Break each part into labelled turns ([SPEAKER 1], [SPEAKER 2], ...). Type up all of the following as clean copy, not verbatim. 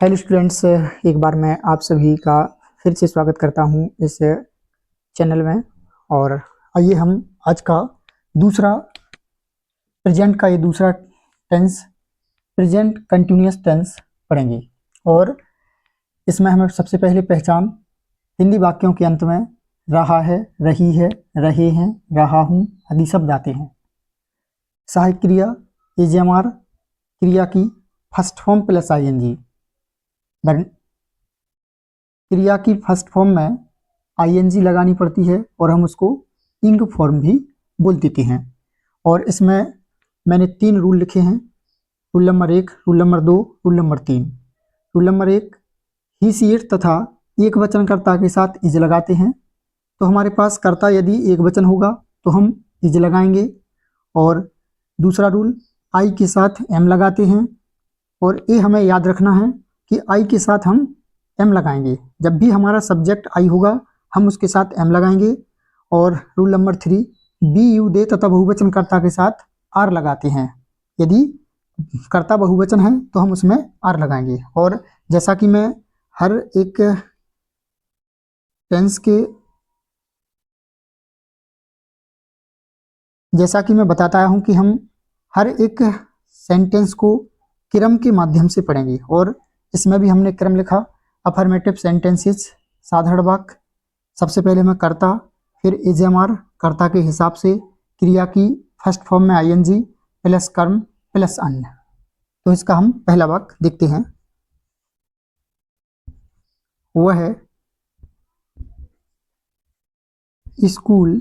[SPEAKER 1] Hello students, एक बार मैं आप सभी का फिर से स्वागत करता हूं इस चैनल में। और आइए हम आज का दूसरा प्रेजेंट का ये दूसरा टेंस प्रेजेंट कंटिन्यूअस टेंस पढ़ेंगे। और इसमें हमें सबसे पहले पहचान हिंदी वाक्यों के अंत में रहा है, रही है, रहे हैं, रहा हूं आदि शब्द आते हैं। सहायक क्रिया एजेएमआर क्रिया की फर्स्ट फॉर्म प्लस आईएनजी। क्रिया की फर्स्ट फॉर्म में आईएनजी लगानी पड़ती है और हम उसको इंग फॉर्म भी बोल देते हैं। और इसमें मैंने 3 रूल लिखे हैं। Rule number 1, rule number 2, rule number 3। Rule number 1, he see it तथा एक वचनकर्ता के साथ इज लगाते हैं। तो हमारे पास कर्ता यदि एक वचन होगा तो हम इज लगाएंगे। और दूसरा रूल, आई के साथ एम लगाते हैं। और ये हमें याद रखना है कि आई के साथ हम एम लगाएंगे। जब भी हमारा सब्जेक्ट आई होगा हम उसके साथ एम लगाएंगे। और rule number 3, we you they तथा बहुवचन कर्ता के साथ आर लगाते हैं। यदि कर्ता बहुवचन है तो हम उसमें आर लगाएंगे। और जैसा कि मैं हर एक टेंस के जैसा कि मैं बताता हूं कि हम हर एक सेंटेंस को क्रम के माध्यम से पढ़ेंगे। और इसमें भी हमने क्रम लिखा। अफर्मेटिव सेंटेंसेस साधारण वाक्य, सबसे पहले मैं कर्ता, फिर एजेएमआर कर्ता के हिसाब से, क्रिया की फर्स्ट फॉर्म में आईएनजी प्लस कर्म प्लस अन्य। तो इसका हम पहला वाक्य देखते हैं। वह स्कूल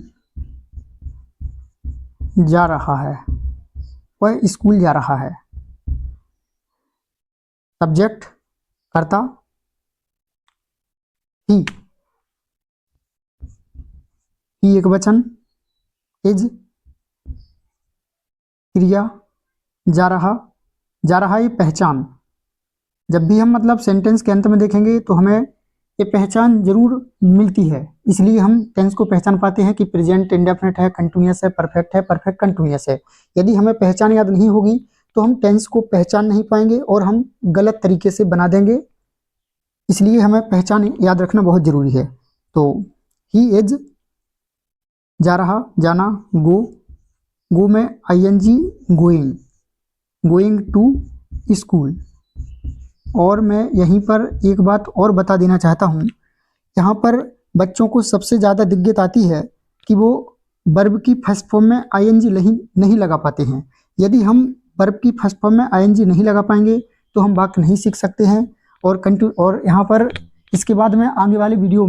[SPEAKER 1] जा रहा है। वह स्कूल जा रहा है। सब्जेक्ट कर्ता ही एक वचन, इज क्रिया, जा रहा ये पहचान। जब भी हम मतलब सेंटेंस के अंत में देखेंगे तो हमें ये पहचान जरूर मिलती है। इसलिए हम टेंस को पहचान पाते हैं कि प्रेजेंट इंडेफिनिट है, कंटिन्यूअस है, परफेक्ट है, परफेक्ट कंटिन्यूअस है। यदि हमें पहचान याद नहीं होगी तो हम टेंस को पहचान नहीं पाएंगे और हम गलत तरीके से बना देंगे। इसलिए हमें पहचान याद रखना बहुत जरूरी है। तो ही इज जा रहा, जाना, गो में आईएनजी गोइंग टू स्कूल। और मैं यहीं पर एक बात और बता देना चाहता हूँ। यहाँ पर बच्चों को सबसे ज़्यादा दिक्कत आती है कि वो वर्ब की फर्स्ट फॉर्म में आईएनजी नहीं लगा पाते हैं। यदि हम वर्ब की फर्स्ट फॉर्म में आईएनजी नहीं लगा पाएंगे तो हम वाक्य नहीं सीख सकते हैं। और यहाँ पर इसके बाद में आने वाले वीडियो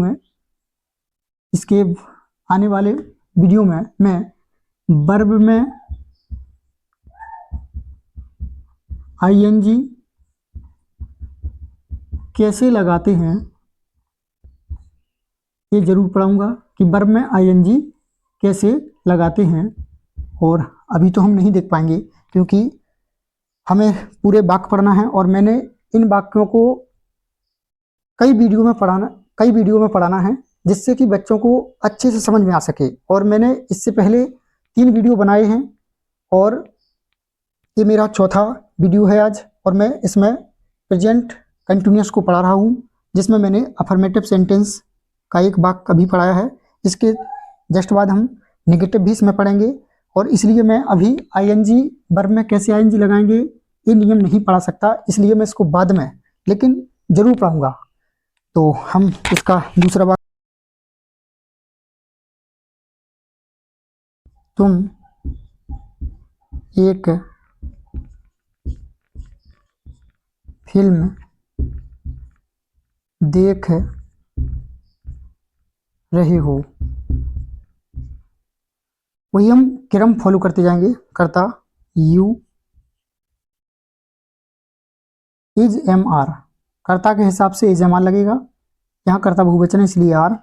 [SPEAKER 1] में मैं वर्ब में आईएनजी कैसे लगाते हैं ये जरूर पढ़ाऊंगा कि वर्ब में आईएनजी कैसे लगाते हैं। और अभी तो हम नहीं देख पाएंगे क्योंकि हमें पूरे वाक्य पढ़ना है। और मैंने इन वाक्यों को कई वीडियो में पढ़ाना है जिससे कि बच्चों को अच्छे से समझ में आ सके। और मैंने इससे पहले 3 वीडियो बनाए हैं और ये मेरा चौथा वीडियो है आज। और मैं इसमें प्रेजेंट कंटिन्यूअस को पढ़ा रहा हूँ जिसमें मैंने अफर्मेटिव सेंटेंस का एक वाक्य अभी पढ़ाया है। इसके जस्ट बाद हम नेगेटिव भी इसमें पढ़ेंगे। और इसलिए मैं अभी आईएनजी वर्ब में कैसे आईएनजी लगाएंगे ये नियम नहीं पढ़ा सकता, इसलिए मैं इसको बाद में लेकिन जरूर पढ़ूंगा। तो हम इसका दूसरा वाक्य, तुम एक फिल्म देख रहे हो। वही हम क्रम फॉलो करते जाएंगे। कर्ता यू, इज एम आर, कर्ता के हिसाब से इज एम आर लगेगा। यहाँ कर्ता बहुवचन है इसलिए आर,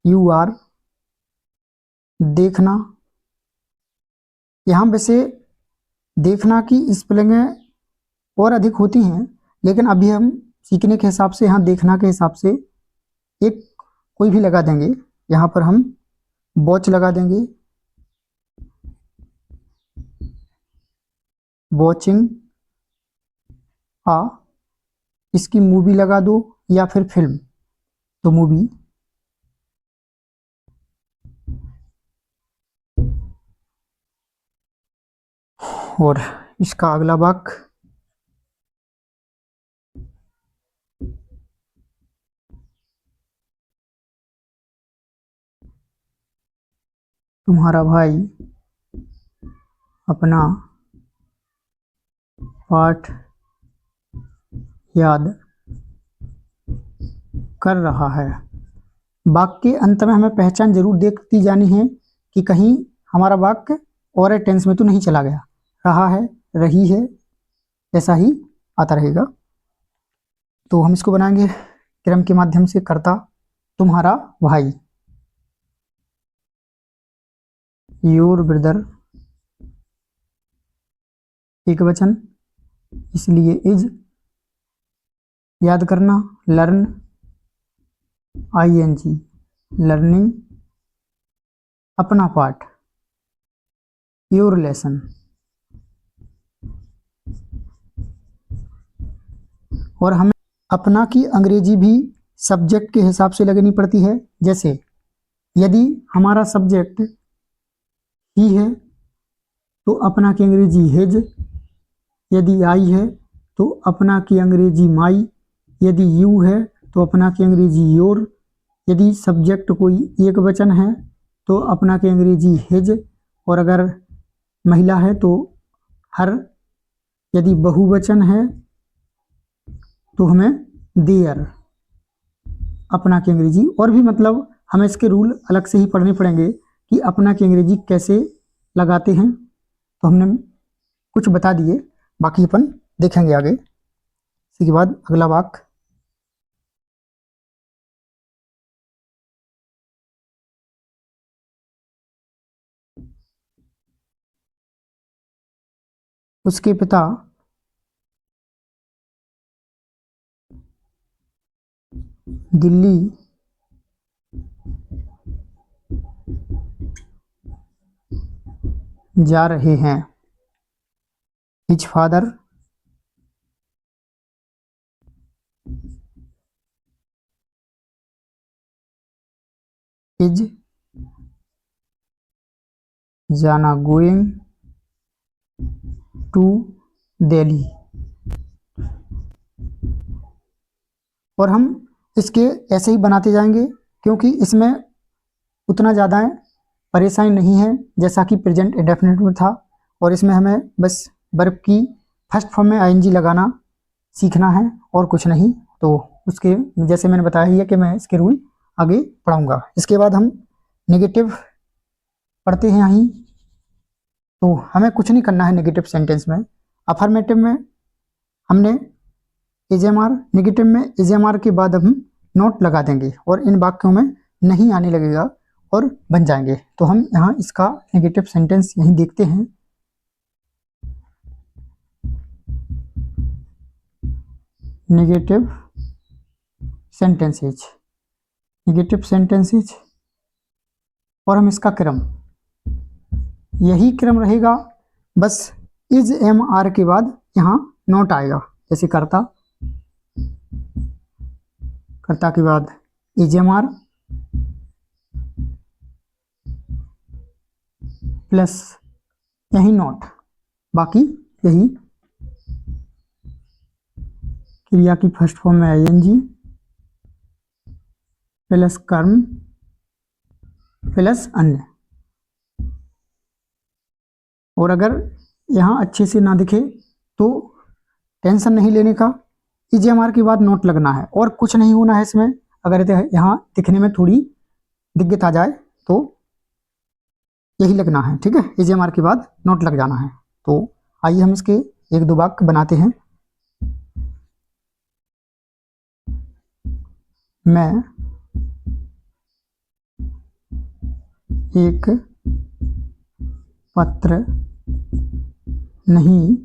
[SPEAKER 1] यू आर, देखना। यहाँ वैसे देखना की स्पेलिंगें और अधिक होती हैं लेकिन अभी हम सीखने के हिसाब से यहाँ देखना के हिसाब से एक कोई भी लगा देंगे। यहाँ पर हम वॉच लगा देंगे, वॉचिंग। आ, इसकी मूवी लगा दो या फिर फिल्म, तो मूवी। और इसका अगला वाक्य, तुम्हारा भाई अपना पाठ याद कर रहा है। वाक्य के अंत में हमें पहचान जरूर देखती जानी है कि कहीं हमारा वाक्य और टेंस में तो नहीं चला गया। रहा है, रही है, ऐसा ही आता रहेगा। तो हम इसको बनाएंगे क्रम के माध्यम से। कर्ता तुम्हारा भाई, योर ब्रदर एक वचन, इसलिए इज। याद करना, लर्न ING, लर्निंग। अपना पाठ, योर लेसन। और हमें अपना की अंग्रेजी भी सब्जेक्ट के हिसाब से लगनी पड़ती है। जैसे यदि हमारा सब्जेक्ट ही है तो अपना की अंग्रेजी हिज, यदि आई है तो अपना की अंग्रेजी माई, यदि यू है तो अपना की अंग्रेजी योर, यदि सब्जेक्ट कोई एक वचन है तो अपना की अंग्रेजी हिज, और अगर महिला है तो हर, यदि बहुवचन है तो हमें देयर, अपना की अंग्रेजी। और भी मतलब हमें इसके रूल अलग से ही पढ़ने पड़ेंगे कि अपना की अंग्रेजी कैसे लगाते हैं। तो हमने कुछ बता दिए, बाकी अपन देखेंगे आगे। इसी के बाद अगला वाक्य, उसके पिता दिल्ली जा रहे हैं। हिज फादर इज जाना गोइंग टू दिल्ली। और हम इसके ऐसे ही बनाते जाएंगे क्योंकि इसमें उतना ज़्यादा परेशानी नहीं है जैसा कि प्रेजेंट इंडेफिनिट में था। और इसमें हमें बस वर्ब की फर्स्ट फॉर्म में ING लगाना सीखना है और कुछ नहीं। तो उसके जैसे मैंने बताया ही है कि मैं इसके रूल आगे पढ़ाऊंगा। इसके बाद हम नेगेटिव पढ़ते हैं यहीं। तो हमें कुछ नहीं करना है नेगेटिव सेंटेंस में। अफर्मेटिव में हमने AJMR, नेगेटिव में AJMR के बाद हम नोट लगा देंगे और इन वाक्यों में नहीं आने लगेगा और बन जाएंगे। तो हम यहाँ इसका नेगेटिव सेंटेंस यहीं देखते हैं। नेगेटिव सेंटेंसेज, नेगेटिव सेंटेंसेज, और हम इसका क्रम, यही क्रम रहेगा, बस इज MR के बाद यहाँ नोट आएगा। जैसे कर्ता, कर्ता के बाद AJMR प्लस यही नोट, बाकी यही क्रिया की फर्स्ट फॉर्म में ING प्लस कर्म प्लस अन्य। और अगर यहाँ अच्छे से ना दिखे तो टेंशन नहीं लेने का, AJMR के बाद नोट लगना है और कुछ नहीं होना है इसमें। अगर यहाँ दिखने में थोड़ी दिक्कत आ जाए तो यही लगना है, ठीक है। AJMR के बाद नोट लग जाना है। तो आइए हम इसके एक दो वाक्य बनाते हैं। मैं एक पत्र नहीं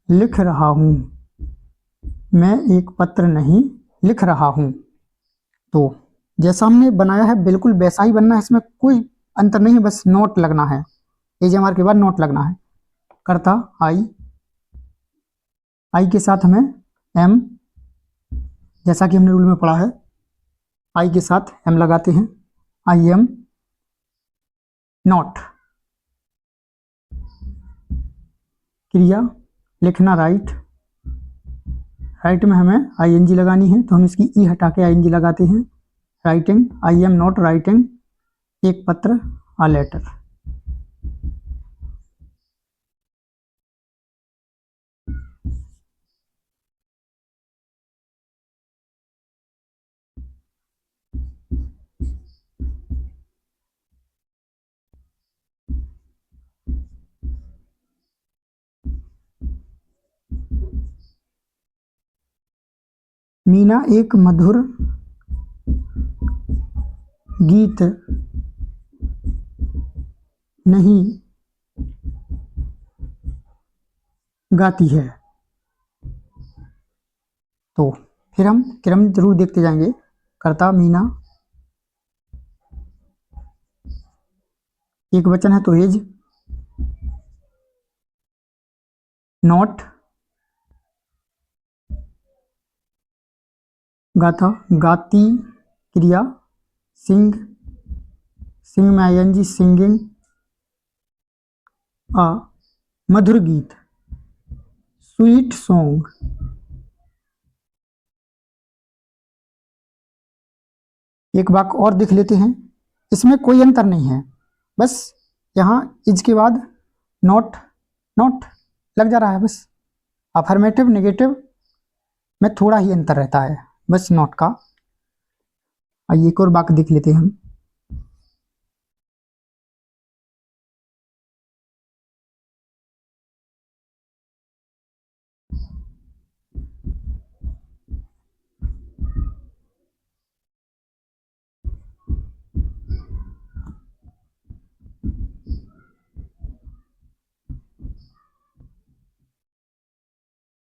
[SPEAKER 1] लिख रहा हूँ। मैं एक पत्र नहीं लिख रहा हूँ। तो जैसा हमने बनाया है बिल्कुल वैसा ही बनना है, इसमें कोई अंतर नहीं है, बस नोट लगना है। AJMR के बाद नोट लगना है। कर्ता आई, आई के साथ हमें एम, जैसा कि हमने रूल में पढ़ा है आई के साथ एम लगाते हैं, आई एम नॉट, क्रिया लिखना राइट, राइट में हमें आई एन जी लगानी है तो हम इसकी ई हटा के आई एन जी लगाते हैं, writing, I am not writing एक पत्र, आ लेटर। मीना एक मधुर गीत नहीं गाती है। तो फिर हम क्रम जरूर देखते जाएंगे। कर्ता मीना, एक वचन है तो एज, नॉट, गाथा गाती, क्रिया सिंग, सिंग में आई एन जी सिंगिंग, आ मधुर गीत स्वीट सॉन्ग। एक वाक्य और देख लेते हैं, इसमें कोई अंतर नहीं है, बस यहाँ इज के बाद नॉट नॉट लग जा रहा है, बस अफर्मेटिव नेगेटिव में थोड़ा ही अंतर रहता है, बस नॉट का। आइए एक और वाक्य देख लेते हैं हम।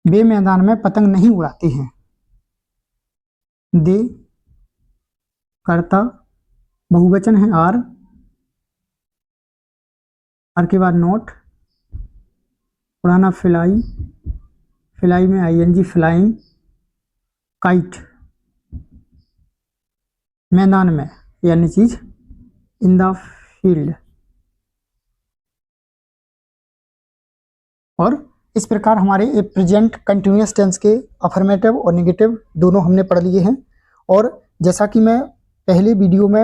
[SPEAKER 1] वे मैदान में पतंग नहीं उड़ाते हैं। दे, कर्ता, बहुवचन है आर, आर के बाद नॉट, उड़ाना फ्लाई, फ्लाई में I N G flying, kite, मैदान में यानी चीज, इन द फील्ड। और इस प्रकार हमारे प्रेजेंट कंटिन्यूअस टेंस के अफर्मेटिव और नेगेटिव दोनों हमने पढ़ लिए हैं। और जैसा कि मैं पहले वीडियो में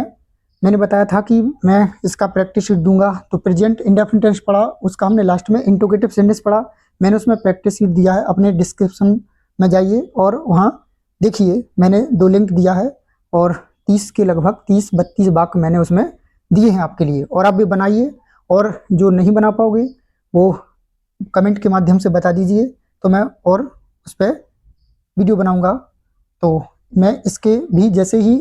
[SPEAKER 1] मैंने बताया था कि मैं इसका प्रैक्टिस शीट दूंगा, तो प्रेजेंट इंडेफिनिट टेंस पढ़ा, उसका हमने लास्ट में इंट्रोगेटिव सेंटेंस पढ़ा, मैंने उसमें प्रैक्टिस शीट दिया है, अपने डिस्क्रिप्शन में जाइए और वहाँ देखिए, मैंने 2 लिंक दिया है और 30 के लगभग 30-32 वाक्य मैंने उसमें दिए हैं आपके लिए, और आप भी बनाइए। और जो नहीं बना पाओगे वो कमेंट के माध्यम से बता दीजिए, तो मैं और उस पर वीडियो बनाऊंगा। तो मैं इसके भी जैसे ही